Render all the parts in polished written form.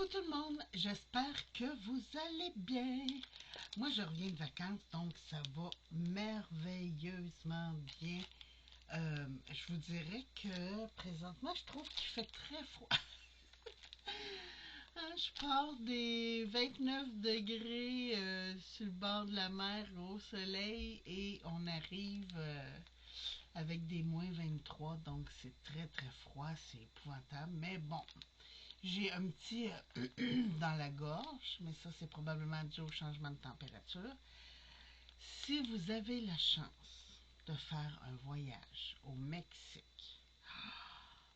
Coucou tout le monde, j'espère que vous allez bien. Moi je reviens de vacances, donc ça va merveilleusement bien. Je vous dirais que présentement je trouve qu'il fait très froid. Hein, je pars des 29 degrés sur le bord de la mer au soleil et on arrive avec des moins 23, donc c'est très très froid, c'est épouvantable, mais bon. J'ai un petit dans la gorge, mais ça c'est probablement dû au changement de température. Si vous avez la chance de faire un voyage au Mexique,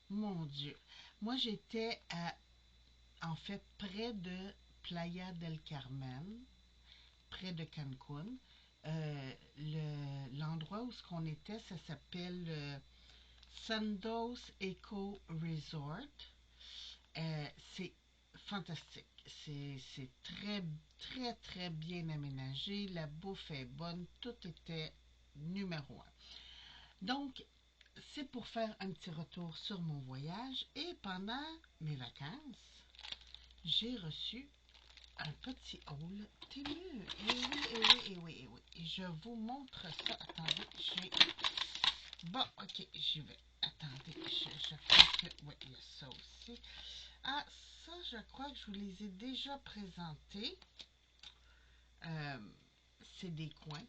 mon Dieu, moi j'étais en fait près de Playa del Carmen, près de Cancun. L'endroit où ce qu'on était, ça s'appelle Sandos Eco Resort. C'est fantastique. C'est très, très, très bien aménagé. La bouffe est bonne. Tout était numéro un. Donc, c'est pour faire un petit retour sur mon voyage. Et pendant mes vacances, j'ai reçu un petit haul ténu. Et oui, et oui, et oui, et oui. Et je vous montre ça. Attendez, j'ai... Bon, ok, j'y vais. Attendez, je crois que... Oui, il y a ça aussi. Ah, ça, je crois que je vous les ai déjà présentés. Euh, c'est des coins.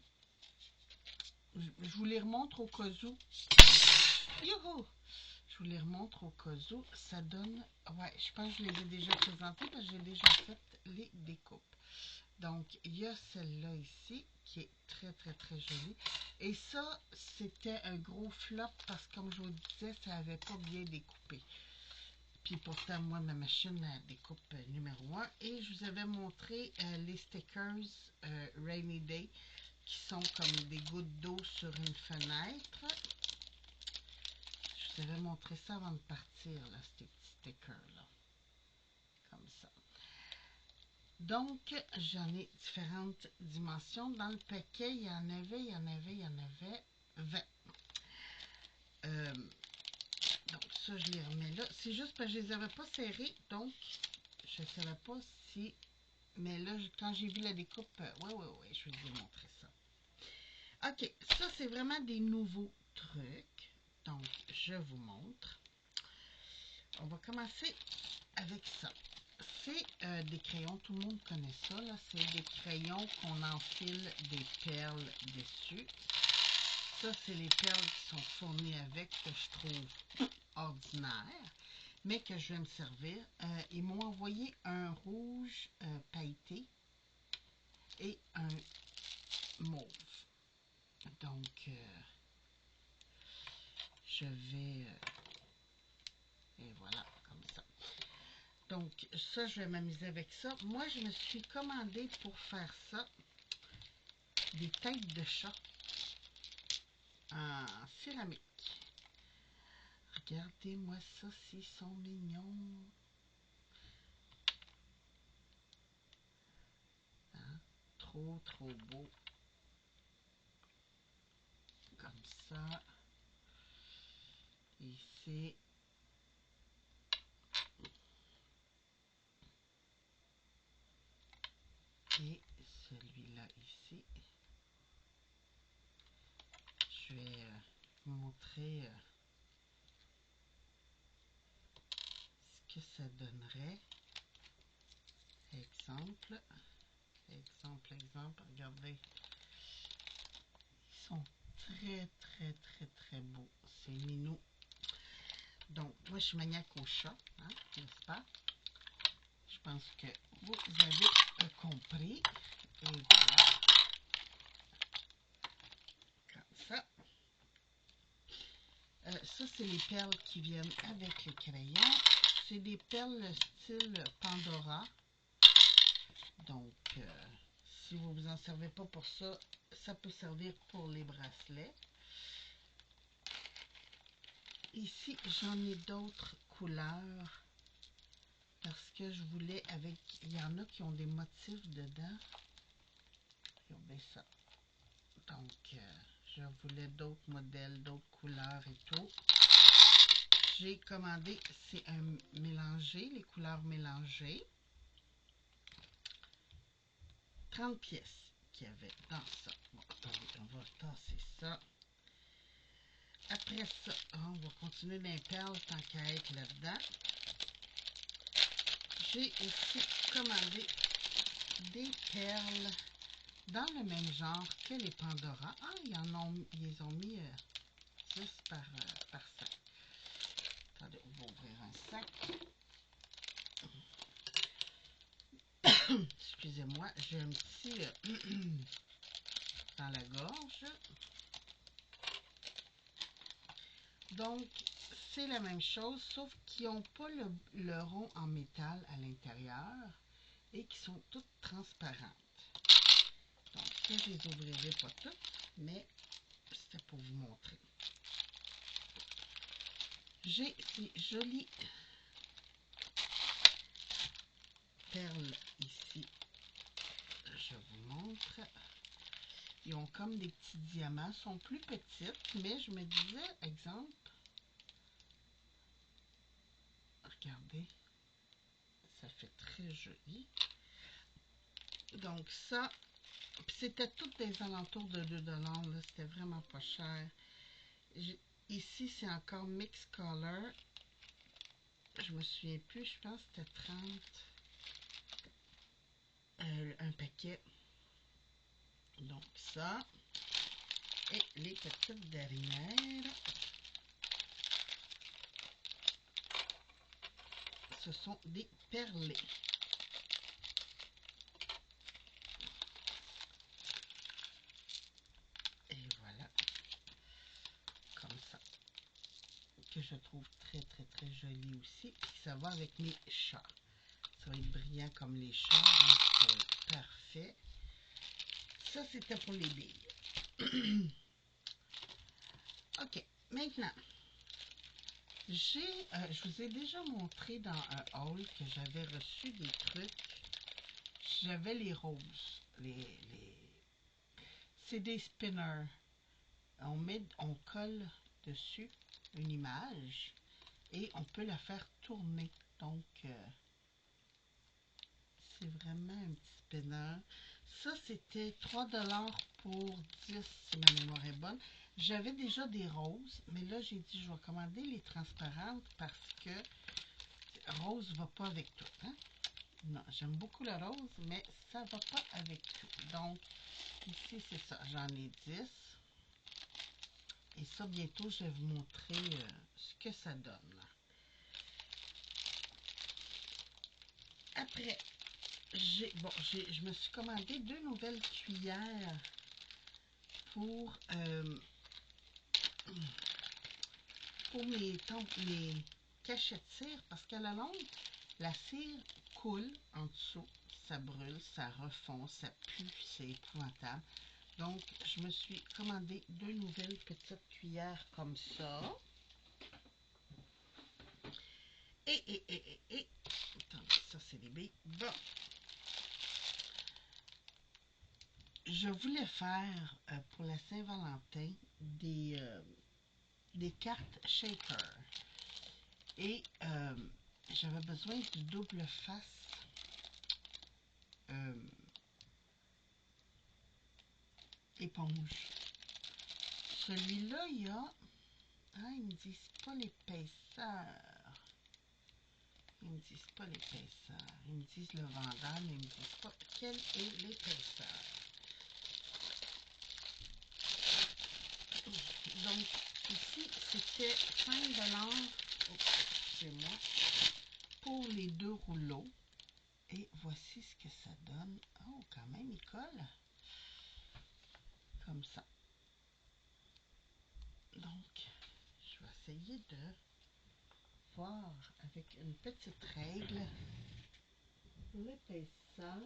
Je vous les remontre au cas où. Youhou! Je vous les remontre au cas où. Ça donne... Ouais, je pense que je les ai déjà présentés parce que j'ai déjà fait les découpes. Donc, il y a celle-là ici qui est très, très, très jolie. Et ça, c'était un gros flop parce que, comme je vous disais, ça n'avait pas bien découpé. Puis pourtant, moi, ma machine découpe numéro 1. Et je vous avais montré les stickers Rainy Day qui sont comme des gouttes d'eau sur une fenêtre. Je vous avais montré ça avant de partir, là, ces petits stickers-là. Comme ça. Donc, j'en ai différentes dimensions. Dans le paquet, il y en avait 20. Donc, ça, je les remets là. C'est juste parce que je ne les avais pas serrés. Donc, je ne savais pas si... Mais là, quand j'ai vu la découpe, ouais, je vais vous montrer ça. OK, ça, c'est vraiment des nouveaux trucs. Donc, je vous montre. On va commencer avec ça. C'est des crayons, tout le monde connaît ça. C'est des crayons qu'on enfile des perles dessus. Ça, c'est les perles qui sont fournies avec, que je trouve ordinaires, mais que je vais me servir. Ils m'ont envoyé un rouge pailleté et un mauve. Donc, je vais... et voilà, comme ça. Donc, ça, je vais m'amuser avec ça. Moi, je me suis commandé pour faire ça des têtes de chat en céramique. Regardez-moi ça, s'ils sont mignons. Hein? Trop, trop beau. Comme ça. Ici. Et celui-là ici. Je vais vous montrer ce que ça donnerait. Exemple. Exemple. Regardez. Ils sont très, très, très, très beaux. C'est minou. Donc, moi, je suis maniaque au chat, hein, n'est-ce pas? Je pense que vous avez compris. Et voilà. Comme ça. Ça, c'est les perles qui viennent avec les crayons. C'est des perles style Pandora. Donc, si vous ne vous en servez pas pour ça, ça peut servir pour les bracelets. Ici, j'en ai d'autres couleurs parce que je voulais avec... Il y en a qui ont des motifs dedans. Regardez ça. Donc, je voulais d'autres modèles, d'autres couleurs et tout. J'ai commandé, c'est un mélangé, les couleurs mélangées. 30 pièces qu'il y avait dans ça. Bon, attendez, on va tasser ça. Après ça, on va continuer les perles tant qu'à être là-dedans. J'ai aussi commandé des perles dans le même genre que les Pandora. Ah, ils les ont mis 10 par sac. Attendez, on va ouvrir un sac. Excusez-moi, j'ai un petit dans la gorge. Donc, c'est la même chose, sauf qu'ils n'ont pas le rond en métal à l'intérieur et qui sont toutes transparentes. Donc, je ne les ouvrirai pas toutes, mais c'était pour vous montrer. J'ai ces jolies perles ici. Je vous montre. Ils ont comme des petits diamants. Ils sont plus petites, mais je me disais, exemple, regardez, ça fait très joli. Donc ça, c'était toutes des alentours de 2 $. C'était vraiment pas cher. Ici, c'est encore Mix Color. Je me souviens plus, je pense que c'était 30 un paquet. Donc ça. Et les petites dernières, ce sont des perlés. Et voilà, comme ça, que je trouve très très très joli aussi. Puis ça va avec mes chats. Ça va être brillant comme les chats, donc ça va être parfait. Ça, c'était pour les billes. Ok, maintenant, je vous ai déjà montré dans un haul que j'avais reçu des trucs. J'avais les roses, c'est des spinners. On colle dessus une image et on peut la faire tourner. Donc, c'est vraiment un petit spinner. Ça, c'était 3 $ pour 10 si ma mémoire est bonne. J'avais déjà des roses, mais là, j'ai dit je vais commander les transparentes parce que rose va pas avec tout. Hein? Non, j'aime beaucoup la rose, mais ça va pas avec tout. Donc, ici, c'est ça. J'en ai 10. Et ça, bientôt, je vais vous montrer ce que ça donne. Après, je me suis commandé 2 nouvelles cuillères pour mes cachettes de cire parce qu'à la longue, la cire coule en dessous, ça brûle, ça refond, ça pue, c'est épouvantable. Donc, je me suis commandé 2 nouvelles petites cuillères comme ça. Et, attendez, ça c'est les billes. Bon. Je voulais faire pour la Saint-Valentin des cartes shaker. Et j'avais besoin du double face éponge. Celui-là, il y a... Ah, ils me disent pas l'épaisseur. Ils me disent pas l'épaisseur. Ils me disent le vendeur, mais ils me disent pas quelle est l'épaisseur. Donc, ici, c'était 5 $, excusez-moi, pour les 2 rouleaux. Et voici ce que ça donne. Oh, quand même, il colle. Comme ça. Donc, je vais essayer de voir avec une petite règle l'épaisseur.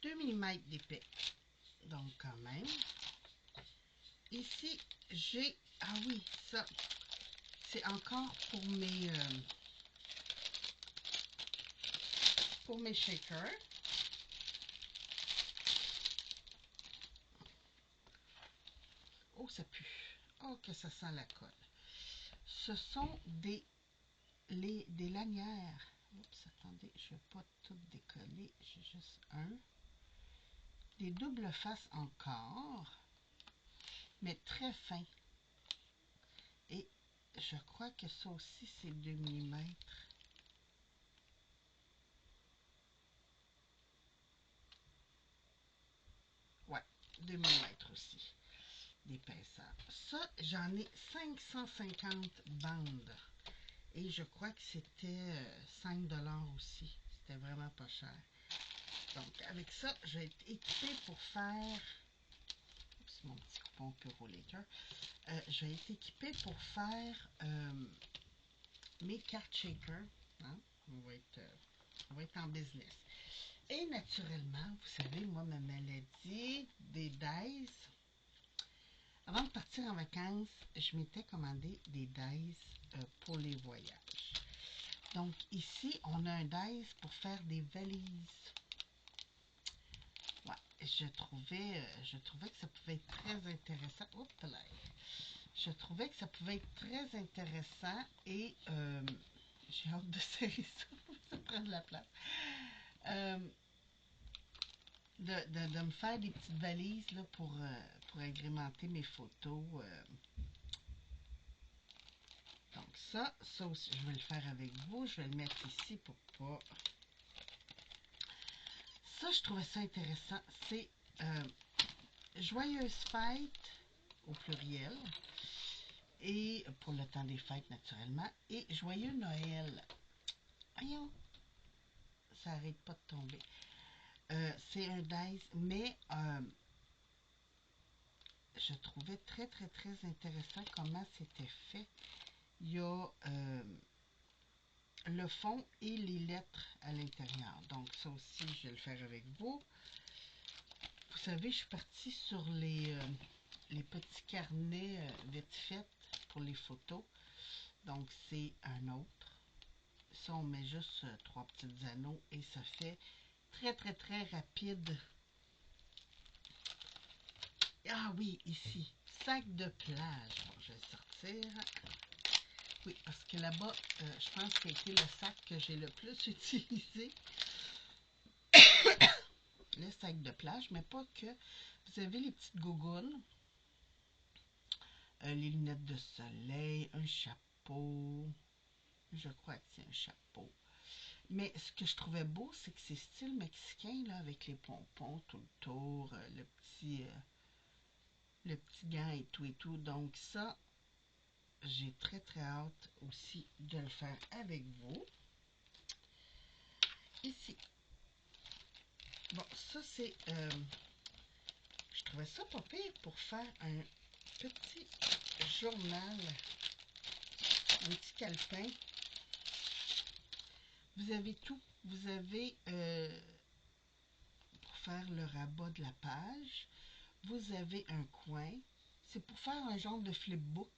Deux millimètres d'épais. Donc, quand même. Ici, j'ai... Ah oui, ça, c'est encore pour mes shakers. Oh, ça pue. Oh, que ça sent la colle. Ce sont des lanières. Oups, attendez, je ne vais pas tout décoller. J'ai juste un. Des doubles faces encore, mais très fins. Et je crois que ça aussi, c'est 2 mm. Ouais, 2 mm aussi d'épaisseur. Ça, j'en ai 550 bandes. Et je crois que c'était 5 $ aussi. C'était vraiment pas cher. Donc, avec ça, je vais être équipée pour faire... Oups, mon petit coupon Puro Laker. Je vais être équipée pour faire mes cartes shaker. Hein? On va être en business. Et naturellement, vous savez, moi, ma maladie des dice. Avant de partir en vacances, je m'étais commandé des dice pour les voyages. Donc ici, on a un dice pour faire des valises. Ouais, je trouvais que ça pouvait être très intéressant. Oups là. Je trouvais que ça pouvait être très intéressant et j'ai hâte de serrer ça pour que ça prenne de la place. De me faire des petites valises là, pour agrémenter mes photos. Donc ça aussi, je vais le faire avec vous. Je vais le mettre ici pour pas... Ça, je trouvais ça intéressant. C'est Joyeuse fête au pluriel. Et pour le temps des fêtes, naturellement. Et Joyeux Noël. Voyons, ça n'arrête pas de tomber. C'est un dice, mais je trouvais très, très, très intéressant comment c'était fait. Il y a le fond et les lettres à l'intérieur. Donc, ça aussi, je vais le faire avec vous. Vous savez, je suis partie sur les petits carnets vite faits pour les photos. Donc, c'est un autre. Ça, on met juste 3 petits anneaux et ça fait très, très, très rapide. Ah oui, ici, sac de plage. Bon, je vais le sortir. Oui, parce que là-bas, je pense que c'est le sac que j'ai le plus utilisé. Le sac de plage, mais pas que. Vous avez les petites gougounes, les lunettes de soleil, un chapeau. Je crois que c'est un chapeau. Mais ce que je trouvais beau, c'est que c'est style mexicain, là, avec les pompons tout le tour, le petit gant et tout et tout. Donc ça, j'ai très très hâte aussi de le faire avec vous. Ici. Bon, ça c'est... je trouvais ça pas pire pour faire un petit journal, un petit calepin. Vous avez tout. Vous avez, pour faire le rabat de la page, vous avez un coin. C'est pour faire un genre de flipbook.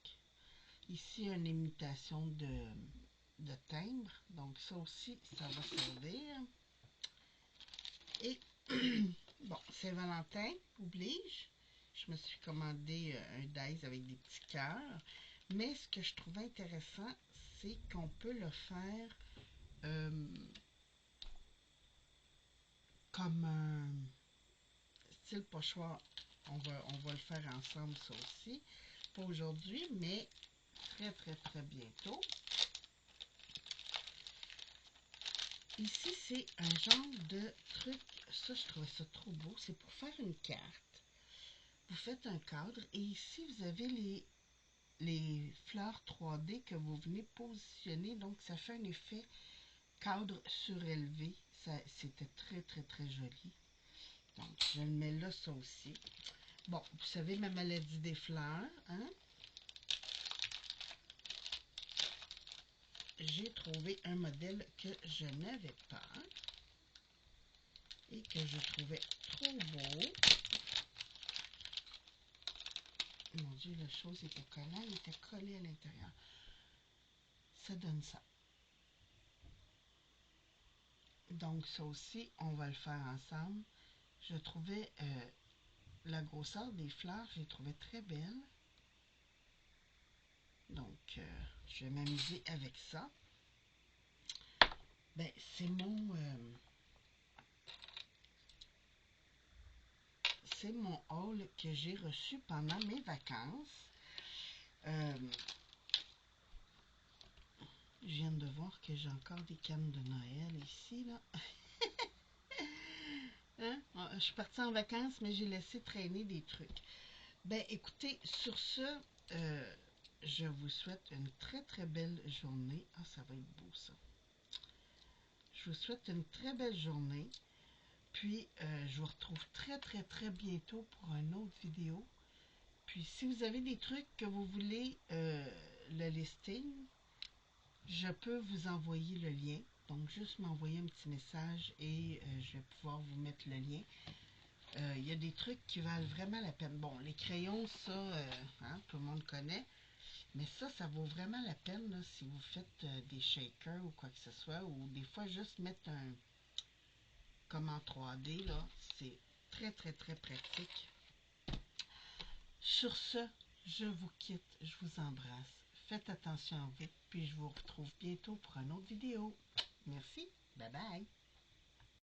Ici, une imitation de timbre. Donc, ça aussi, ça va servir. Et, bon, Saint-Valentin oblige. Je me suis commandé un dice avec des petits cœurs. Mais ce que je trouvais intéressant, c'est qu'on peut le faire comme un style pochoir. On va le faire ensemble, ça aussi. Pas aujourd'hui, mais très, très, très bientôt. Ici, c'est un genre de truc. Ça, je trouvais ça trop beau. C'est pour faire une carte. Vous faites un cadre et ici, vous avez les fleurs 3D que vous venez positionner. Donc, ça fait un effet cadre surélevé. C'était très, très, très joli. Donc, je le mets là, ça aussi. Bon, vous savez ma maladie des fleurs, hein? J'ai trouvé un modèle que je n'avais pas et que je trouvais trop beau. Mon Dieu, la chose était collante, il était collé à l'intérieur. Ça donne ça. Donc, ça aussi, on va le faire ensemble. Je trouvais la grosseur des fleurs, je les trouvais très belles. Donc, je vais m'amuser avec ça. Ben, c'est mon haul que j'ai reçu pendant mes vacances. Je viens de voir que j'ai encore des cannes de Noël ici, là. Hein? Je suis partie en vacances, mais j'ai laissé traîner des trucs. Ben, écoutez, sur ce, je vous souhaite une très, très belle journée. Ah, ça va être beau, ça. Je vous souhaite une très belle journée. Puis, je vous retrouve très, très, très bientôt pour une autre vidéo. Puis, si vous avez des trucs que vous voulez, le listing, je peux vous envoyer le lien. Donc, juste m'envoyer un petit message et je vais pouvoir vous mettre le lien. Il y a des trucs qui valent vraiment la peine. Bon, les crayons, ça, hein, tout le monde connaît. Mais ça vaut vraiment la peine là, si vous faites des shakers ou quoi que ce soit. Ou des fois, juste mettre un... comme en 3D, là. C'est très, très, très pratique. Sur ce, je vous quitte. Je vous embrasse. Faites attention à vous. Puis je vous retrouve bientôt pour une autre vidéo. Merci. Bye bye.